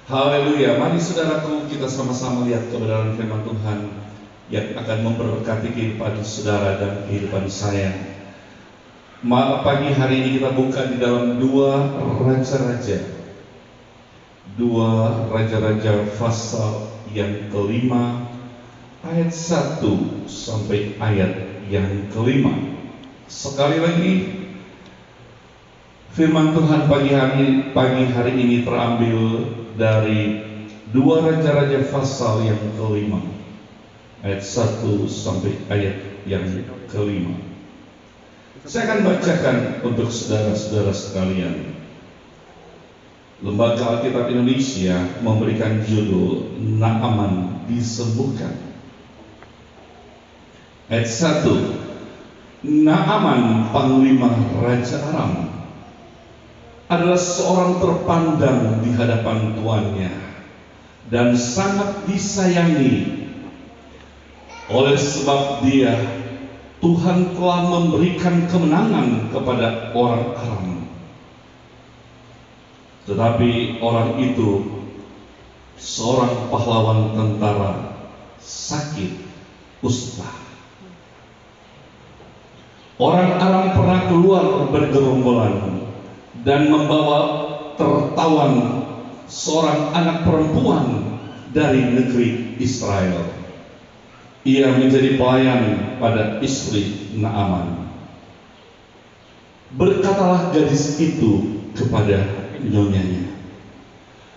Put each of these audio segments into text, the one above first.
Haleluya. Mari saudaraku, kita sama-sama lihat kebenaran firman Tuhan yang akan memberkati kehidupan saudara dan kehidupan saya. Pagi hari ini kita buka di dalam dua Raja-Raja. Dua Raja-Raja pasal yang kelima, ayat 1 sampai ayat yang kelima. Sekali lagi, firman Tuhan pagi hari ini terambil dari dua Raja-Raja pasal yang kelima, ayat 1 sampai ayat yang kelima. Saya akan bacakan untuk saudara-saudara sekalian. Lembaga Alkitab Indonesia memberikan judul Naaman disembuhkan. Ayat 1. Naaman, panglima Raja Aram, adalah seorang terpandang di hadapan tuannya dan sangat disayangi. Oleh sebab dia, Tuhan telah memberikan kemenangan kepada orang Aram. Tetapi orang itu, seorang pahlawan tentara, sakit kusta. Orang Aram pernah keluar bergerombolan dan membawa tertawan seorang anak perempuan dari negeri Israel. Ia menjadi pelayan pada istri Naaman. Berkatalah gadis itu kepada nyonyanya,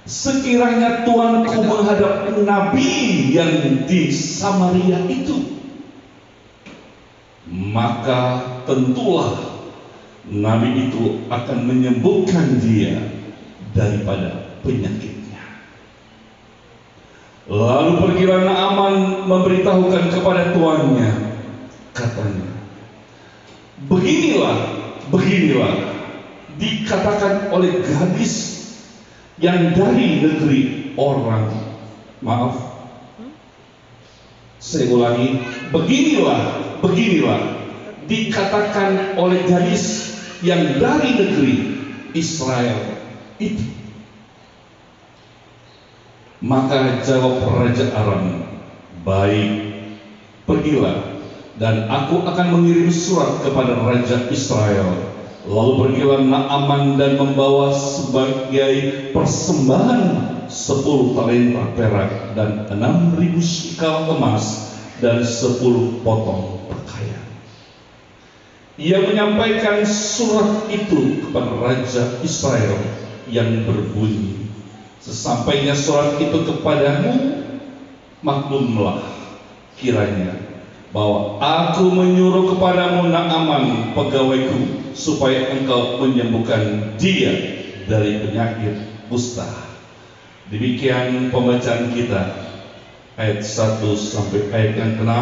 sekiranya tuanku menghadap nabi yang di Samaria itu, maka tentulah nabi itu akan menyembuhkan dia daripada penyakitnya. Lalu pergilah Naaman memberitahukan kepada tuannya, katanya, beginilah dikatakan oleh gadis yang dari negeri orang. Maaf, saya ulangi, beginilah dikatakan oleh gadis yang dari negeri Israel itu. Maka jawab Raja Aram, baik, pergilah, dan aku akan mengirim surat kepada Raja Israel. Lalu pergilah Naaman dan membawa sebagai persembahan 10 talenta perak dan 6.000 shikal emas dan 10 potong pakaian. Ia menyampaikan surat itu kepada Raja Israel yang berbunyi, sesampainya surat itu kepadamu, maklumlah kiranya bahwa aku menyuruh kepadamu Naaman pegawaiku, supaya engkau menyembuhkan dia dari penyakit kusta. Demikian pembacaan kita ayat 1 sampai ayat yang ke-6.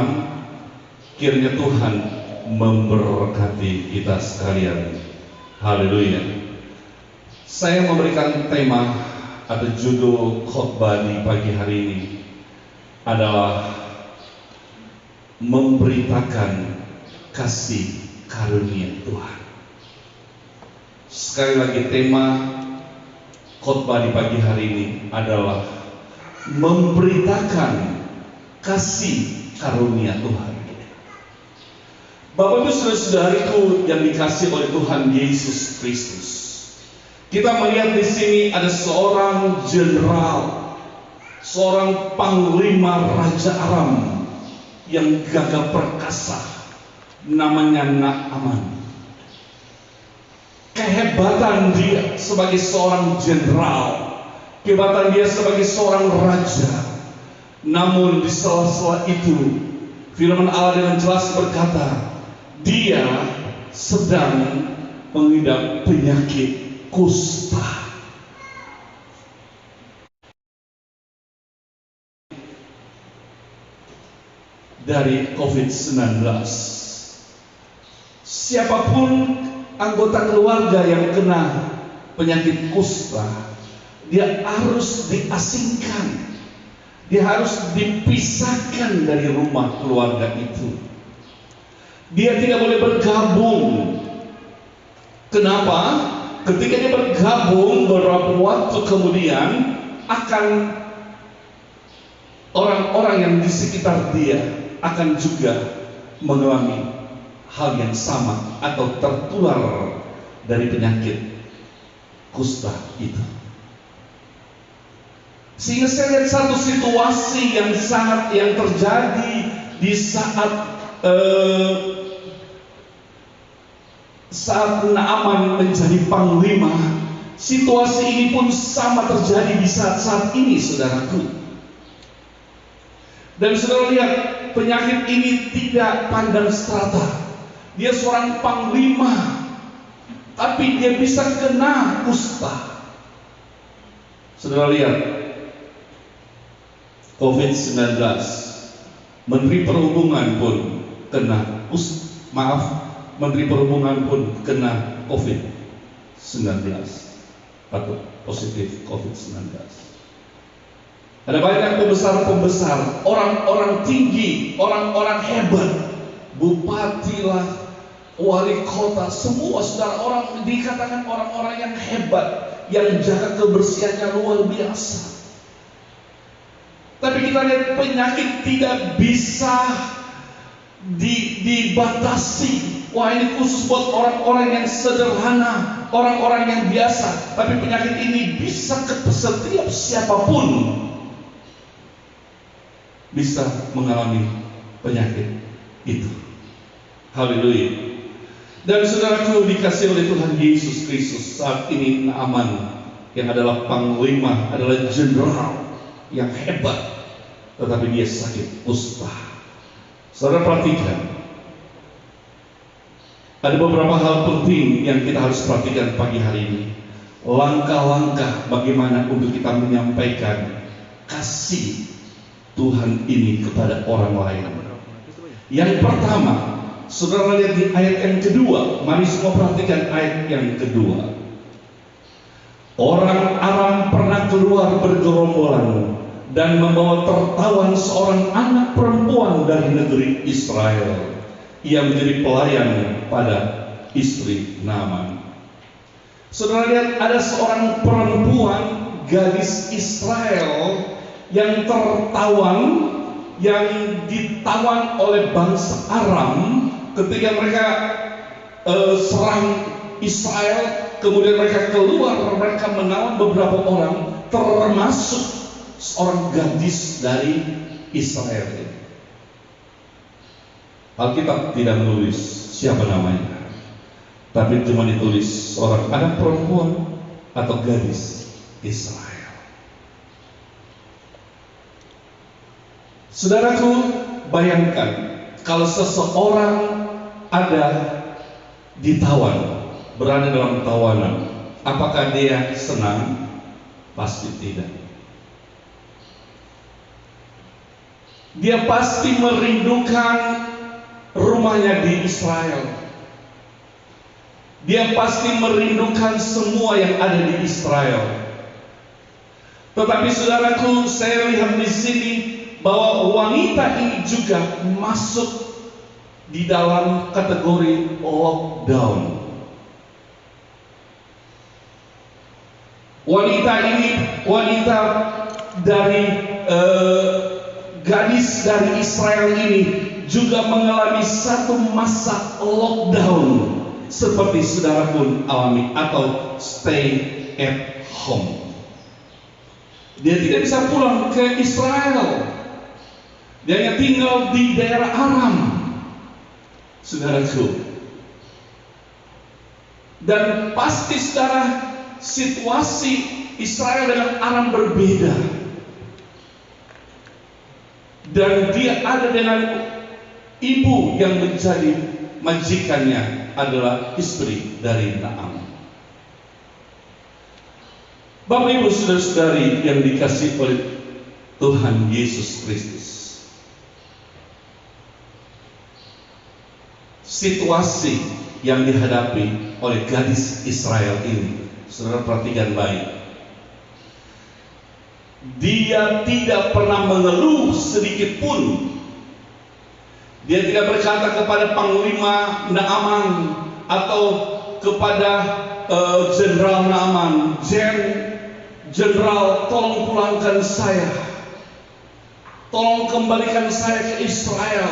Kiranya Tuhan memberkati kita sekalian. Haleluya. Saya memberikan tema atau judul khotbah di pagi hari ini adalah memberitakan kasih karunia Tuhan. Sekali lagi, tema khotbah di pagi hari ini adalah memberitakan kasih karunia Tuhan. Bapak Ibu saudara-saudariku yang dikasihi oleh Tuhan Yesus Kristus, kita melihat di sini ada seorang jenderal, seorang panglima Raja Aram yang gagah perkasa, namanya Naaman. Kehebatan dia sebagai seorang jenderal, kehebatan dia sebagai seorang raja. Namun di sela-sela itu, firman Allah dengan jelas berkata, dia sedang mengidap penyakit kusta. Dari COVID-19. Siapapun anggota keluarga yang kena penyakit kusta, dia harus diasingkan, dia harus dipisahkan dari rumah keluarga itu. Dia tidak boleh bergabung. Kenapa? Ketika dia bergabung beberapa waktu kemudian, akan orang-orang yang di sekitar dia akan juga mengalami hal yang sama atau tertular dari penyakit kusta itu. Sehingga saya lihat satu situasi yang terjadi di saat Naaman menjadi panglima. Situasi ini pun sama terjadi di saat ini, saudaraku. Dan saudara lihat, penyakit ini tidak pandang strata. Dia seorang panglima, tapi dia bisa kena kusta. Saudara lihat, COVID-19, Menteri Perhubungan pun kena Menteri Perhubungan pun kena COVID-19 atau positif COVID-19. Ada banyak pembesar-pembesar, orang-orang tinggi, orang-orang hebat, bupati lah, wali kota, semua saudara, orang dikatakan orang-orang yang hebat, yang jaga kebersihannya luar biasa. Tapi kita lihat penyakit tidak bisa dibatasi. Wah, ini khusus buat orang-orang yang sederhana, orang-orang yang biasa. Tapi penyakit ini bisa ke setiap siapapun bisa mengalami penyakit itu. Haleluya. Dan saudaraku, dikasih oleh Tuhan Yesus Kristus, saat ini Naaman yang adalah panglima, adalah jenderal yang hebat, tetapi dia sakit kusta. Saudara perhatikan, ada beberapa hal penting yang kita harus perhatikan pagi hari ini. Langkah-langkah bagaimana untuk kita menyampaikan kasih Tuhan ini kepada orang lain. Yang pertama, saudara lihat di ayat yang kedua. Mari semua perhatikan ayat yang kedua. Orang Aram pernah keluar bergerombolan dan membawa tertawan seorang anak perempuan dari negeri Israel. Ia menjadi pelayan pada istri Naaman. Saudara lihat, ada seorang perempuan, gadis Israel yang tertawan, yang ditawan oleh bangsa Aram ketika mereka serang Israel. Kemudian mereka keluar, mereka menawan beberapa orang, termasuk seorang gadis dari Israel. Alkitab tidak menulis siapa namanya, tapi cuma ditulis seorang anak perempuan atau gadis Israel. Saudaraku, bayangkan kalau seseorang ada ditawan, berada dalam tawanan, apakah dia senang? Pasti tidak. Dia pasti merindukan rumahnya di Israel. Dia pasti merindukan semua yang ada di Israel. Tetapi saudaraku, saya lihat di sini bahwa wanita ini juga masuk di dalam kategori lockdown. Wanita ini, wanita dari gadis dari Israel ini juga mengalami satu masa lockdown seperti saudara pun alami, atau stay at home. Dia tidak bisa pulang ke Israel. Dia hanya tinggal di daerah Aram, saudaraku. Dan pasti saudara, situasi Israel dengan Aram berbeda. Dan dia ada dengan ibu yang menjadi majikannya adalah istri dari Naaman. Bapak Ibu saudara-saudari yang dikasihi oleh Tuhan Yesus Kristus, situasi yang dihadapi oleh gadis Israel ini, saudara perhatikan baik. Dia tidak pernah mengeluh sedikit pun. Dia tidak berkata kepada panglima Naaman atau kepada jenderal Naaman, "Jen, Jenderal, tolong pulangkan saya, tolong kembalikan saya ke Israel.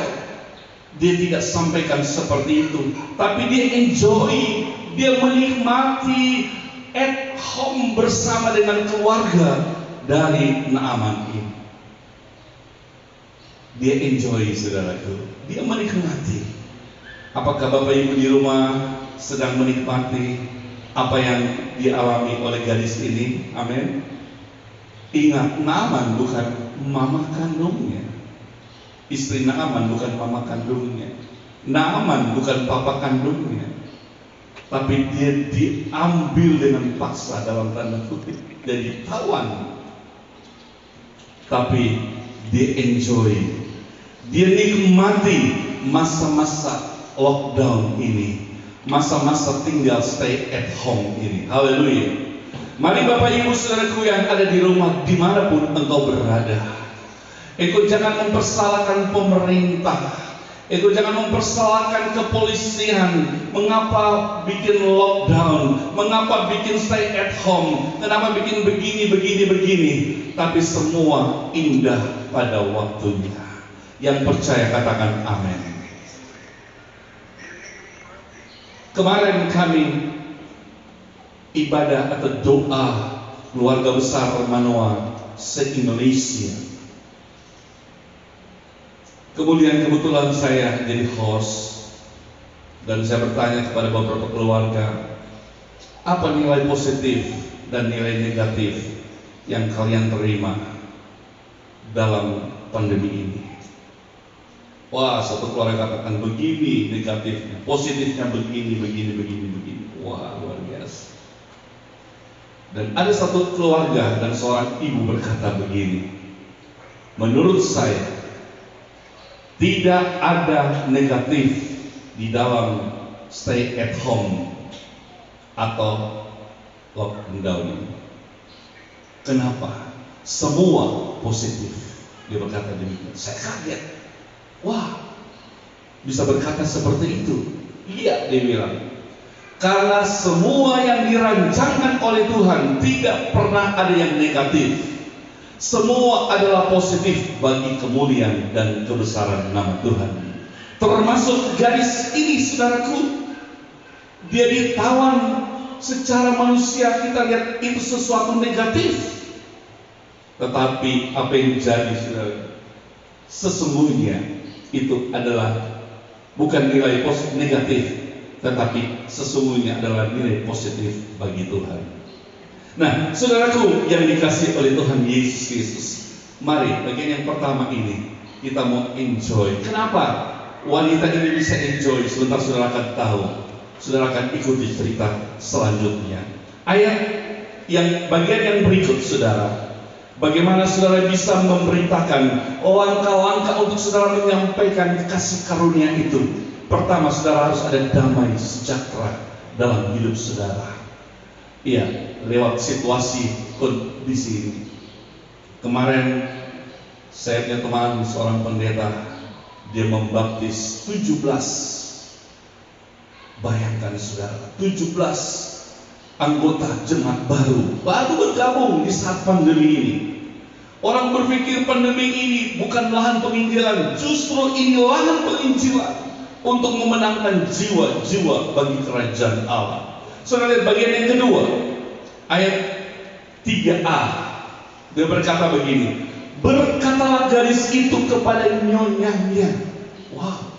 Dia tidak sampaikan seperti itu, tapi dia enjoy, dia menikmati at home bersama dengan keluarga dari Naaman ini. Dia enjoy, saudaraku, dia menikmati. Apakah Bapak Ibu di rumah sedang menikmati apa yang dialami oleh gadis ini? Amin. Ingat, Naaman bukan mama kandungnya. Istri Naaman bukan mama kandungnya. Naaman bukan papa kandungnya. Tapi dia diambil dengan paksa dalam tanda kutip, dan ditawan. Tapi dia enjoy, dia nikmati masa-masa lockdown ini, masa-masa tinggal stay at home ini. Haleluya. Mari Bapak Ibu Saudaraku yang ada di rumah, dimanapun engkau berada, engkau jangan mempersalahkan pemerintah, engkau jangan mempersalahkan kepolisian. Mengapa bikin lockdown, mengapa bikin stay at home, kenapa bikin begini. Tapi semua indah pada waktunya. Yang percaya katakan amin. Kemarin kami ibadah atau doa keluarga besar Manoa se-Indonesia. Kemudian kebetulan saya jadi host, dan saya bertanya kepada beberapa keluarga, apa nilai positif dan nilai negatif yang kalian terima dalam pandemi ini? Wah, satu keluarga katakan begini negatifnya, positifnya begini. Wah, luar biasa. Dan ada satu keluarga dan seorang ibu berkata begini, menurut saya tidak ada negatif di dalam stay at home atau lockdown ini. Kenapa? Semua positif. Dia berkata demikian. Saya kaget. Wah, bisa berkata seperti itu? Iya, dia bilang. Karena semua yang dirancangkan oleh Tuhan tidak pernah ada yang negatif. Semua adalah positif bagi kemuliaan dan kebesaran nama Tuhan. Termasuk gadis ini, saudaraku. Dia ditawan secara manusia, kita lihat itu sesuatu negatif. Tetapi apa yang jadi, saudara, sesungguhnya itu adalah bukan nilai positif negatif, tetapi sesungguhnya adalah nilai positif bagi Tuhan. Nah, saudaraku yang dikasih oleh Tuhan Yesus Kristus, mari bagian yang pertama ini kita mau enjoy. Kenapa wanita ini bisa enjoy? Sebentar saudara akan tahu. Saudara akan ikuti cerita selanjutnya. Ayat yang bagian yang berikut, saudara, bagaimana saudara bisa memberitakan langkah-langkah untuk saudara menyampaikan kasih karunia itu. Pertama, saudara harus ada damai sejahtera dalam hidup saudara. Iya, lewat situasi kondisi ini. Kemarin saya punya teman seorang pendeta, dia membaptis 17. Bayangkan saudara, 17 anggota jemaat baru bergabung di saat pandemi ini. Orang berpikir pandemi ini bukan lahan penginjilan, justru ini lahan penginjilan untuk memenangkan jiwa-jiwa bagi kerajaan Allah. Saudara lihat bagian yang kedua, ayat 3a. Dia berkata begini, berkatalah gadis itu kepada nyonyanya. Wow,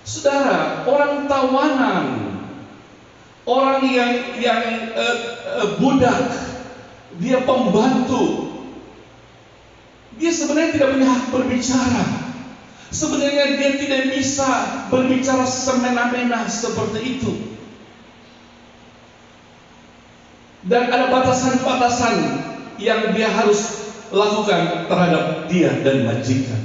saudara, orang tawanan, orang yang budak, dia pembantu, dia sebenarnya tidak punya hak berbicara. Sebenarnya dia tidak bisa berbicara semena-mena seperti itu. Dan ada batasan-batasan yang dia harus lakukan terhadap dia dan majikan.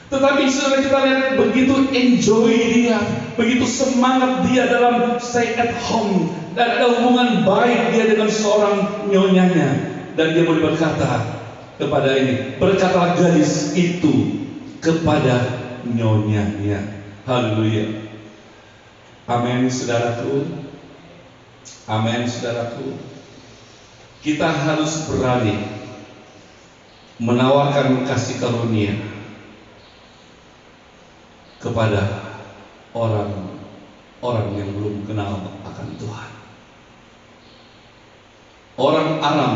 Tetapi saudara, kita lihat begitu enjoy dia, begitu semangat dia dalam stay at home, dan ada hubungan baik dia dengan seorang nyonyanya. Dan dia boleh berkata kepada ini, berkatalah gadis itu kepada nyonyanya. Haleluya. Amin, saudaraku. Amin, saudaraku. Kita harus berani menawarkan kasih karunia kepada orang-orang yang belum kenal akan Tuhan. Orang Aram,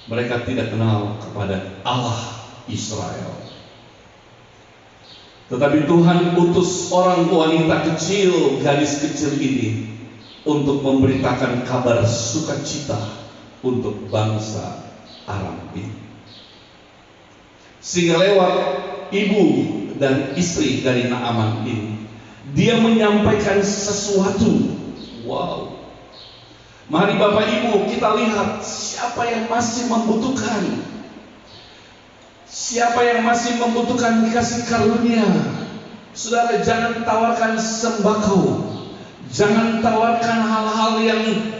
mereka tidak kenal kepada Allah Israel. Tetapi Tuhan utus orang wanita kecil, gadis kecil ini untuk memberitakan kabar sukacita untuk bangsa Aram ini. Sehingga lewat ibu dan istri dari Naaman ini, dia menyampaikan sesuatu. Wow. Mari Bapak Ibu kita lihat siapa yang masih membutuhkan. Siapa yang masih membutuhkan kasih karunia. Saudara, jangan tawarkan sembako. Jangan tawarkan hal-hal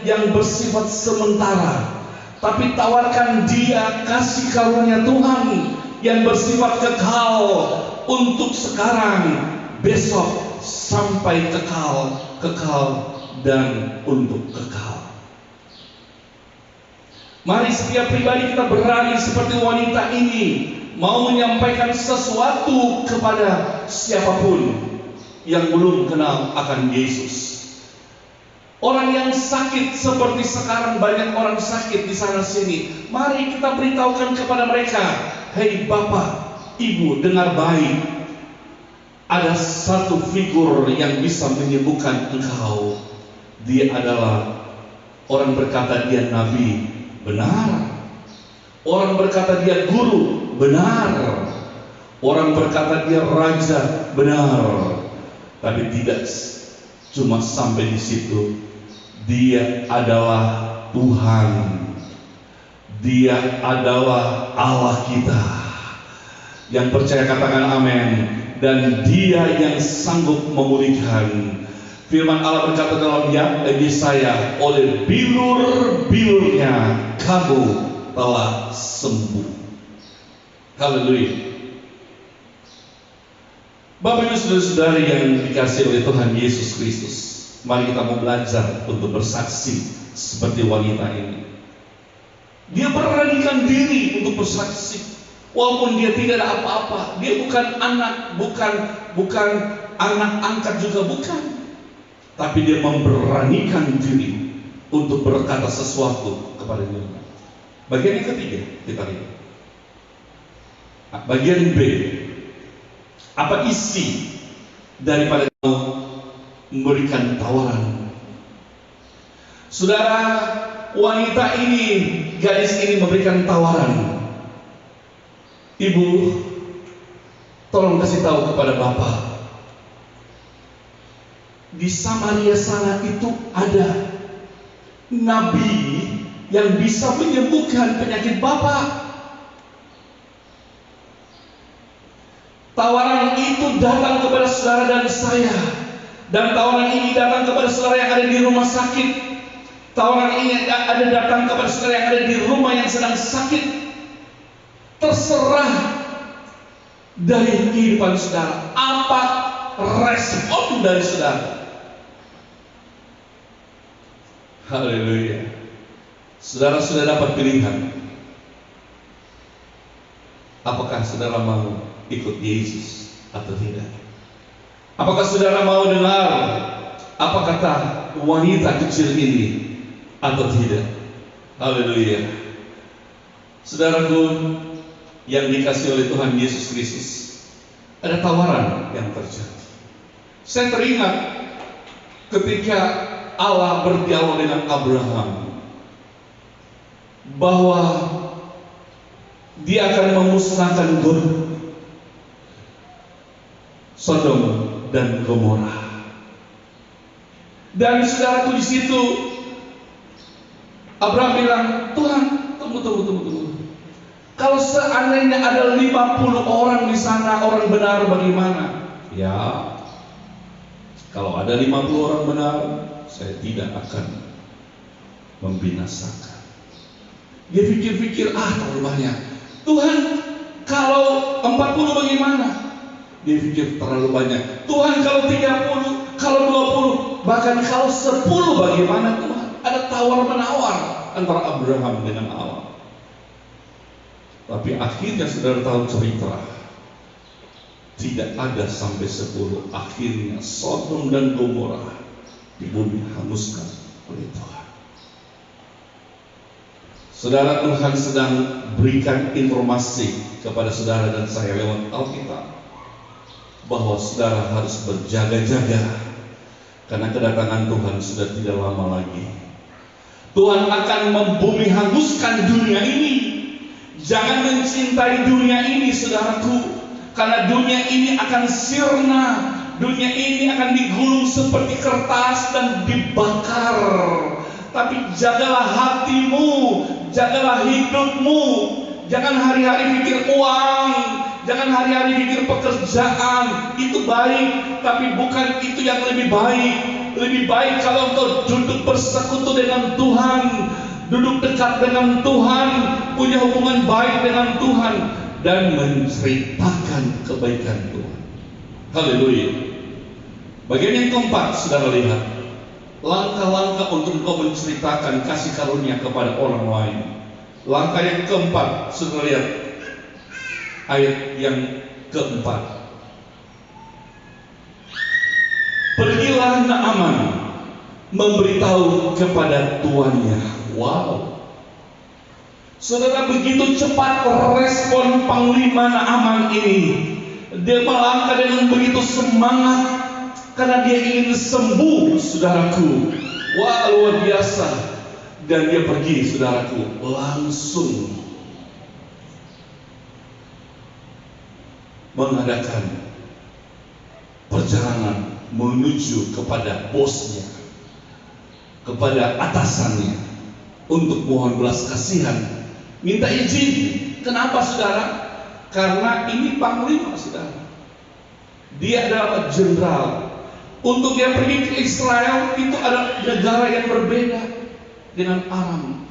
yang bersifat sementara. Tapi tawarkan dia kasih karunia Tuhan yang bersifat kekal untuk sekarang, besok, sampai kekal dan untuk kekal. Mari setiap pribadi kita berani seperti wanita ini, mau menyampaikan sesuatu kepada siapapun yang belum kenal akan Yesus. Orang yang sakit seperti sekarang, banyak orang sakit di sana sini. Mari kita beritahukan kepada mereka, hei Bapak, Ibu, dengar baik. Ada satu figur yang bisa menyembuhkan engkau. Dia adalah, orang berkata dia nabi, benar. Orang berkata dia guru, benar. Orang berkata dia raja, benar. Tapi tidak cuma sampai di situ. Dia adalah Tuhan. Dia adalah Allah kita. Yang percaya katakan amin. Dan dia yang sanggup memulihkan. Firman Allah berkata dalam Yesaya, oleh bilur-bilurnya kamu telah sembuh. Haleluya. Bapak Ibu saudara-saudari yang dikasihi oleh Tuhan Yesus Kristus, mari kita mau belajar untuk bersaksi seperti wanita ini. Dia beranikan diri untuk bersaksi, walaupun dia tidak ada apa-apa. Dia bukan anak, bukan anak angkat juga bukan. Tapi dia memberanikan diri untuk berkata sesuatu kepada dia. Bagian yang ketiga kita lihat. Bagian B. Apa isi daripada memberikan tawaran? Saudara, wanita ini, gadis ini memberikan tawaran. Ibu, tolong kasih tahu kepada Bapak, di Samaria sana itu ada nabi yang bisa menyembuhkan penyakit Bapak. Tawaran itu datang kepada saudara dan saya. Dan tawaran ini datang kepada saudara yang ada di rumah sakit. Tawaran ini ada datang kepada saudara yang ada di rumah yang sedang sakit. Terserah dari kehidupan saudara. Apa respon dari saudara? Haleluya. Saudara sudah dapat pilihan. Apakah saudara mau ikut Yesus atau tidak? Apakah saudara mau dengar apa kata wanita kecil ini atau tidak? Haleluya. Saudaraku yang dikasihi oleh Tuhan Yesus Kristus, ada tawaran yang terjadi. Saya teringat ketika Allah berdialog dengan Abraham bahwa dia akan memusnahkan Sodom dan Gomora. Dan saudara di situ Abraham bilang, Tuhan, tunggu. Kalau seandainya ada 50 orang di sana, orang benar bagaimana? Ya, kalau ada 50 orang benar, saya tidak akan membinasakan. Dia pikir-pikir, terlalu banyak. Tuhan, kalau 40 bagaimana? Dia pikir terlalu banyak. Tuhan, kalau 30, kalau 20, bahkan kalau 10 bagaimana Tuhan? ada tawar-menawar antara Abraham dengan Allah. Tapi akhirnya saudara tahu cerita, tidak ada sampai 10. Akhirnya Sodom dan Gomora di bumi hanguskan oleh Tuhan. Saudara, Tuhan sedang berikan informasi kepada saudara dan saya lewat Alkitab bahwa saudara harus berjaga-jaga, karena kedatangan Tuhan sudah tidak lama lagi. Tuhan akan membumi hanguskan dunia ini. Jangan mencintai dunia ini, saudaraku, karena dunia ini akan sirna. Dunia ini akan digulung seperti kertas dan dibakar. Tapi jagalah hatimu, jagalah hidupmu. Jangan hari-hari pikir uang, jangan hari-hari pikir pekerjaan. Itu baik, tapi bukan itu yang lebih baik. Lebih baik kalau engkau duduk bersekutu dengan Tuhan, duduk dekat dengan Tuhan, punya hubungan baik dengan Tuhan, dan menceritakan kebaikan Tuhan. Haleluya. Bagian yang keempat, saudara lihat, langkah-langkah untuk engkau menceritakan kasih karunia kepada orang lain. Langkah yang keempat, saudara lihat ayat yang keempat. Pergilah Naaman memberitahu kepada tuannya. Wow. Saudara, begitu cepat respon Panglima Naaman ini. Dia melangkah dengan begitu semangat karena dia ingin sembuh, saudaraku. Wah, luar biasa. Dan dia pergi, saudaraku, langsung mengadakan perjalanan menuju kepada bosnya, kepada atasannya, untuk mohon belas kasihan, minta izin. Kenapa, saudara? Karena ini panglima, saudara. Dia adalah jenderal. Untuk dia pergi ke Israel, itu ada negara yang berbeda dengan Aram.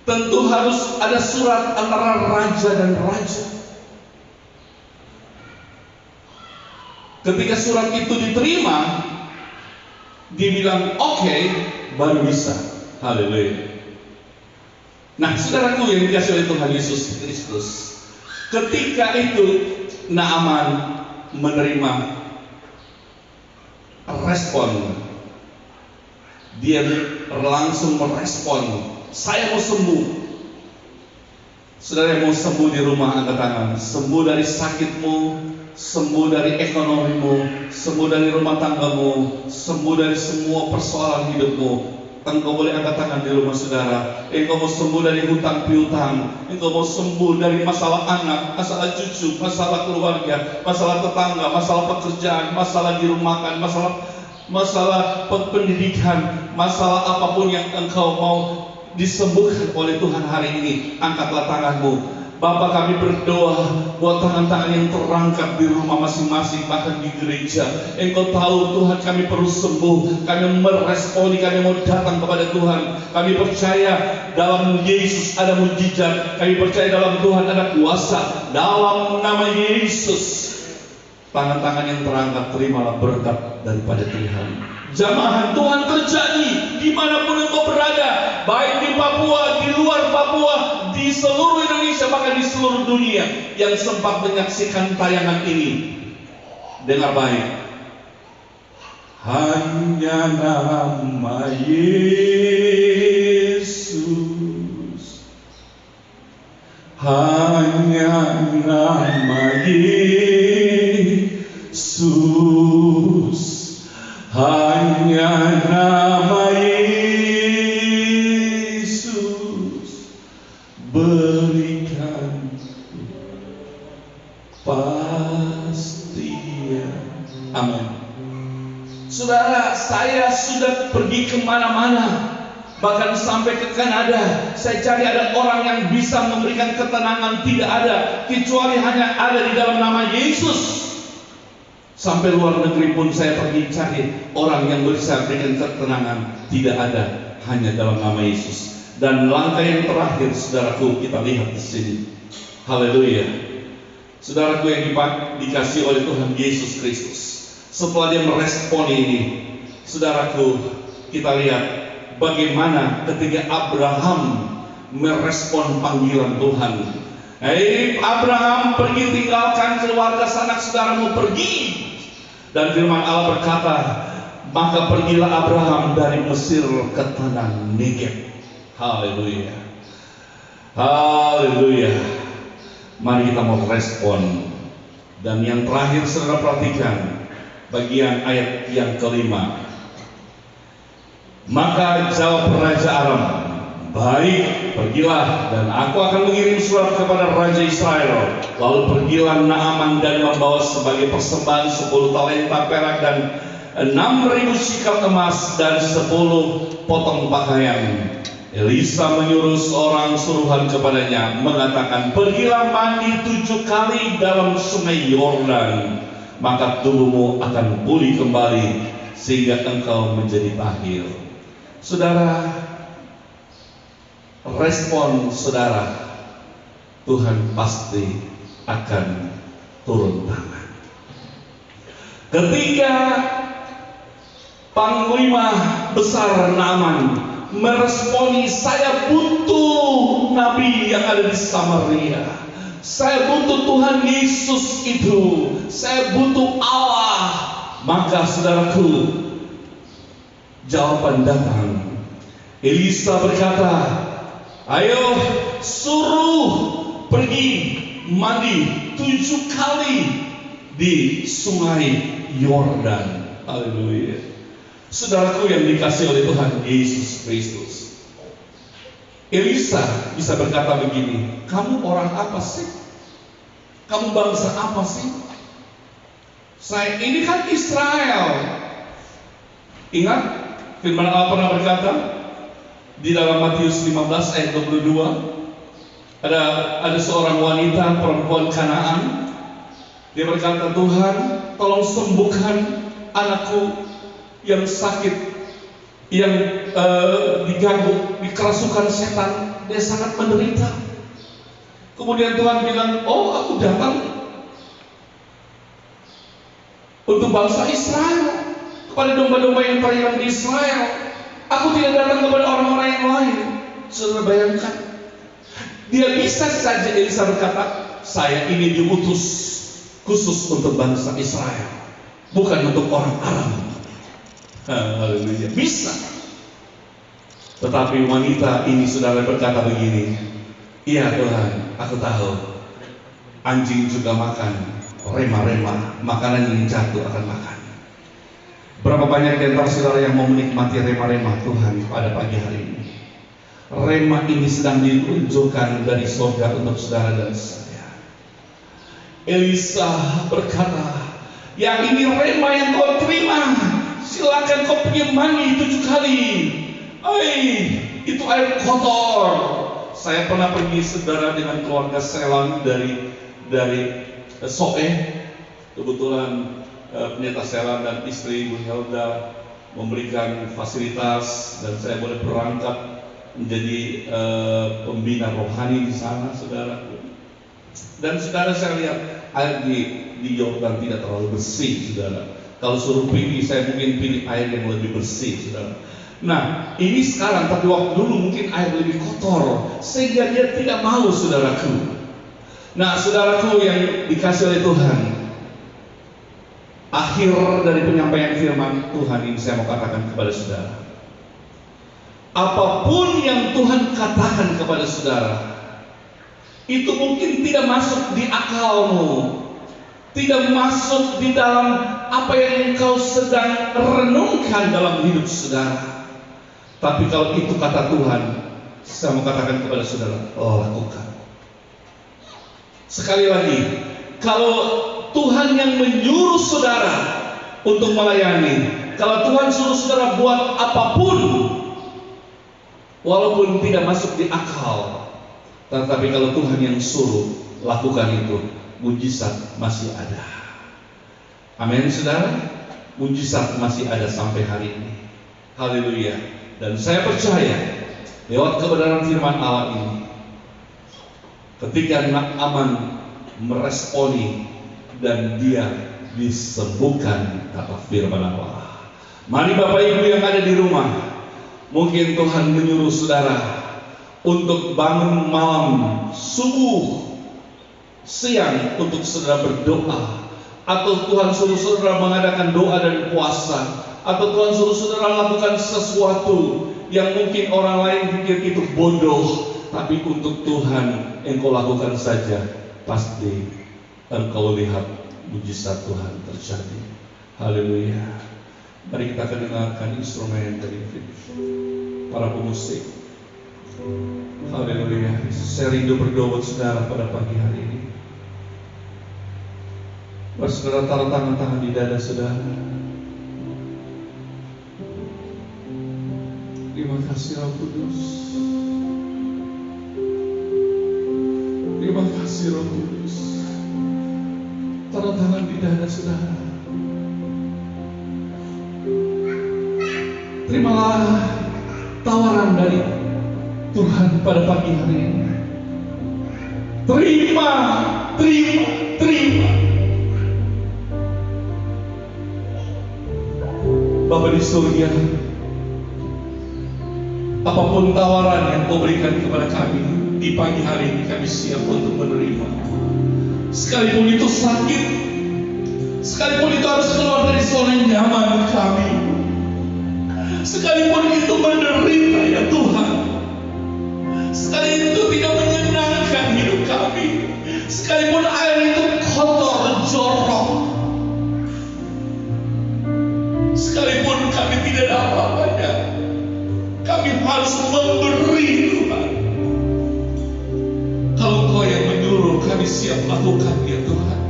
Tentu harus ada surat antara raja dan raja. Ketika surat itu diterima, dia bilang oke, baru bisa. Haleluya. Nah, saudaraku yang dikasih oleh Tuhan Yesus Kristus, ketika itu Naaman menerima respon, dia langsung merespon, saya mau sembuh. Saudara yang mau sembuh di rumah, angkat tangan. Sembuh dari sakitmu, sembuh dari ekonomimu, sembuh dari rumah tanggamu, sembuh dari semua persoalan hidupmu. Engkau boleh angkat tangan di rumah saudara. Engkau mau sembuh dari hutang piutang, engkau mau sembuh dari masalah anak, masalah cucu, masalah keluarga, masalah tetangga, masalah pekerjaan, masalah dirumahkan, masalah pendidikan, masalah apapun yang engkau mau disembuhkan oleh Tuhan hari ini, angkatlah tanganmu. Bapa, kami berdoa buat tangan-tangan yang terangkat di rumah masing-masing, bahkan di gereja. Engkau tahu Tuhan, kami perlu sembuh, kami meresponi, kami mau datang kepada Tuhan. Kami percaya dalam Yesus ada mujizat, kami percaya dalam Tuhan ada kuasa. Dalam nama Yesus, tangan-tangan yang terangkat, terimalah berkat daripada Tuhan. Jamahan Tuhan terjadi dimanapun engkau berada, baik di Papua, di luar Papua, di seluruh Indonesia, bahkan di seluruh dunia yang sempat menyaksikan tayangan ini. Dengar baik, hanya nama Yesus, hanya nama Yesus, hanya nama Yesus berikan kepastian. Amin. Saudara, saya sudah pergi kemana-mana, bahkan sampai ke Kanada. Saya cari ada orang yang bisa memberikan ketenangan, tidak ada, kecuali hanya ada di dalam nama Yesus. Sampai luar negeri pun saya pergi cari orang yang bisa berikan ketenangan, tidak ada, hanya dalam nama Yesus. Dan langkah yang terakhir, saudaraku, kita lihat di sini. Haleluya. Saudaraku yang dikasih oleh Tuhan Yesus Kristus, setelah dia merespon ini, saudaraku, kita lihat bagaimana ketika Abraham merespon panggilan Tuhan. Hei Abraham, pergi tinggalkan keluarga sanak saudaramu, pergi. Dan firman Allah berkata, maka pergilah Abraham dari Mesir ke tanah Negeb. Haleluya, haleluya. Mari kita mau respon. Dan yang terakhir saudara perhatikan bagian ayat yang kelima. Maka jawab Raja Aram, baik, pergilah, dan aku akan mengirim surat kepada Raja Israel. Lalu pergilah Naaman dan membawa sebagai persembahan 10 talenta perak dan 6.000 sikal emas dan 10 potong pakaian. Elisa menyuruh seorang suruhan kepadanya, mengatakan, pergilah mandi 7 kali dalam sungai Yordan, maka tubuhmu akan pulih kembali sehingga engkau menjadi tahir. Saudara, respon saudara, Tuhan pasti akan turun tangan. Ketika Panglima Besar Naaman meresponi, saya butuh nabi yang ada di Samaria, saya butuh Tuhan Yesus itu, saya butuh Allah. Maka saudaraku, jawaban datang. Elisa berkata, ayo suruh pergi mandi 7 kali di sungai Yordan. Haleluya. Saudaraku yang dikasih oleh Tuhan Yesus Kristus, Elisa bisa berkata begini, kamu orang apa sih? Kamu bangsa apa sih? Saya ini kan Israel. Ingat firman Allah pernah berkata di dalam Matius 15 ayat 22, ada seorang wanita perempuan Kanaan. Dia berkata, Tuhan tolong sembuhkan anakku yang sakit, yang diganggu, dikerasukan setan, dia sangat menderita. Kemudian Tuhan bilang, oh aku datang untuk bangsa Israel, kepada domba-domba yang terhilang di Israel. Aku tidak datang kepada orang-orang yang lain. Saudara bayangkan, dia bisa saja Elisa berkata, saya ini diutus khusus untuk bangsa Israel, bukan untuk orang Aram. Haleluya, bisa. Tetapi wanita ini saudara berkata begini, iya Tuhan, aku tahu anjing juga makan rema-rema, makanan yang jatuh akan makan. Berapa banyak di antara saudara yang mau menikmati rema-rema Tuhan pada pagi hari ini? Rema ini sedang ditunjukkan dari surga untuk saudara dan saya. Elisa berkata, yang ini rema yang kau terima, silakan kau pergi mandi 7 kali. Itu air kotor. Saya pernah pergi saudara dengan keluarga Selang dari Soe. Kebetulan pendeta Selang dan istri Ibu Helda memberikan fasilitas dan saya boleh berangkat menjadi pembina rohani di sana, saudara. Dan saudara, saya lihat air di Yordan tidak terlalu bersih, saudara. Kalau suruh pilih, saya mungkin pilih air yang lebih bersih, saudara. Nah, ini sekarang, tapi waktu dulu mungkin air lebih kotor, sehingga dia tidak mau, saudaraku. Nah, saudaraku yang dikasih oleh Tuhan, akhir dari penyampaian firman Tuhan ini saya mau katakan kepada saudara, apapun yang Tuhan katakan kepada saudara, itu mungkin tidak masuk di akalmu, tidak masuk di dalam apa yang engkau sedang renungkan dalam hidup saudara. Tapi kalau itu kata Tuhan, saya mau katakan kepada saudara, lakukan. Sekali lagi, kalau Tuhan yang menyuruh saudara untuk melayani, kalau Tuhan suruh saudara buat apapun, walaupun tidak masuk di akal, tetapi kalau Tuhan yang suruh, lakukan itu, mujizat masih ada. Amin, saudara. Mujizat masih ada sampai hari ini. Haleluya. Dan saya percaya lewat kebenaran firman Allah ini, ketika Naaman meresponi dan dia disembuhkan, kata firman Allah. Mari Bapak Ibu yang ada di rumah, Mungkin Tuhan menyuruh saudara untuk bangun malam, subuh, siang untuk saudara berdoa, atau Tuhan suruh saudara mengadakan doa dan puasa, atau Tuhan suruh saudara lakukan sesuatu yang mungkin orang lain pikir itu bodoh, tapi untuk Tuhan engkau lakukan saja, pasti engkau lihat mujizat Tuhan terjadi. Haleluya. Mari kita akan dengarkan instrumen dari para pemusik. Haleluya. Saya rindu berdoa buat saudara pada pagi hari ini. Mari saudara taruh tangan-tangan di dada saudara. Terima kasih Roh Kudus. Terima kasih Roh Kudus. Taruh tangan di dada saudara. Terimalah tawaran dari Tuhan pada pagi hari ini. Terima, terima, terima. Bapa di surga, apapun tawaran yang kau berikan kepada kami di pagi hari ini, kami siap untuk menerima. Sekalipun itu sakit, sekalipun itu harus keluar dari zona nyaman kami, sekalipun itu menderita ya Tuhan, sekalipun itu tidak menyenangkan hidup kami, sekalipun air itu kotor, jorok, sekalipun kami tidak ada apa-apanya, kami harus memberi Tuhan. Kalau Kau yang menyuruh, kami siap lakukan ya Tuhan.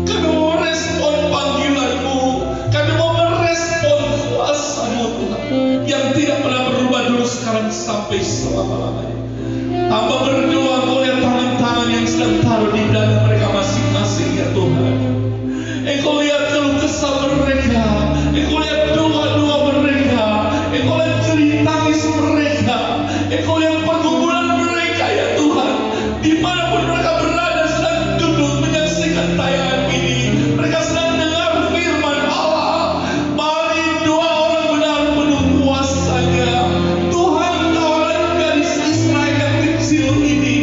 Kami mau merespon panggilan-Mu, kami mau merespon kuasa-Mu Tuhan, yang tidak pernah berubah dulu, sekarang sampai selama-lamanya. Hamba berdoa, Kau lihat tangan-tangan yang sedang taruh di dada mereka masing-masing ya Tuhan. Engkau lihat keluh kesah mereka, Engkau lihat doa-doa mereka, Engkau lihat cerita tangis mereka, Engkau lihat pergumulan mereka ya Tuhan. Dimanapun mereka berada, sedang duduk menyaksikan tayangan ini, mereka sedang dengar firman Allah. Mari doa orang benar penuh kuasanya. Tuhan, tawaran gadis Israel yang kecil ini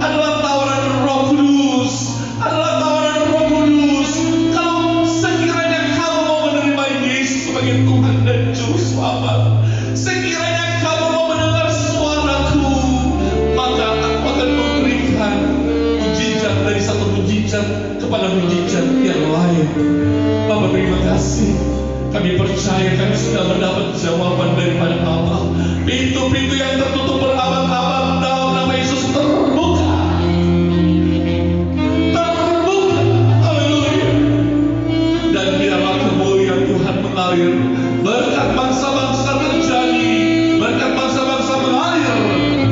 adalah tawaran Roh Kudus, adalah tawaran Roh Kudus. Kalau sekiranya kamu mau menerima Yesus sebagai Tuhan dan Juru Selamat, sekiranya kamu mau mendengar suaraku, maka aku akan memberikan mujizat dari satu mujizat kepada mujizat yang lain. Bapak terima kasih. Kami percaya kami sudah mendapat jawaban daripada Allah. Pintu-pintu yang tertutup berabad-abad dalam nama Yesus terbuka. Terbuka. Haleluya. Dan biarlah kemuliaan Tuhan mengalir. Berkat bangsa-bangsa terjadi. Berkat bangsa-bangsa mengalir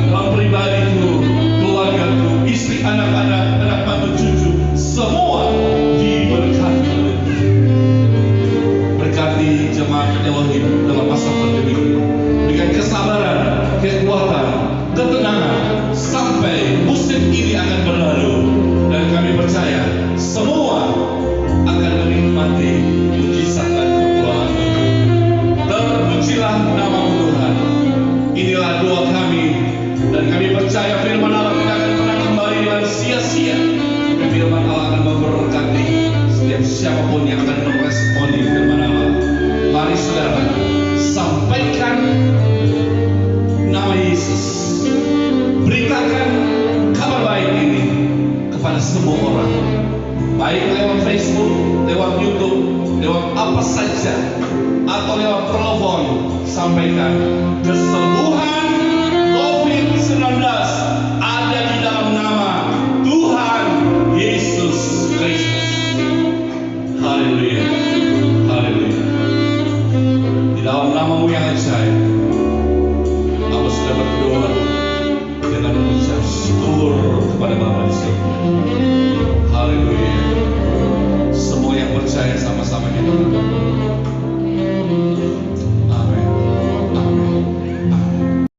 dalam pribadiku, keluargaku, istri, anak-anak, anak mantu, cucu, semua diberkati. Berkati jemaat Elohim dalam masa pandemi ini. Berikan kesabaran, kekuatan, ketenangan sampai musim ini akan berlalu. Dan kami percaya semua akan menikmati mujizat dan pertolongan. Terpujilah nama Tuhan. Inilah doa kami, dan kami percaya firman Allah tidak akan pernah kembali dengan sia-sia. Firman Allah akan memberkati setiap siapapun yang akan meresponi firman Allah. Mari saudara, sampaikan nama Yesus, beritakan kabar baik ini kepada semua orang, baik lewat Facebook, lewat YouTube, lewat apa saja, atau lewat telepon. Sampaikan kesembuhan COVID-19 ada di dalam nama Tuhan Yesus Kristus. Haleluya, haleluya. Di dalam nama-Mu yang ajaib, aku sudah berdoa dengan mengucap syukur kepada Bapa di surga.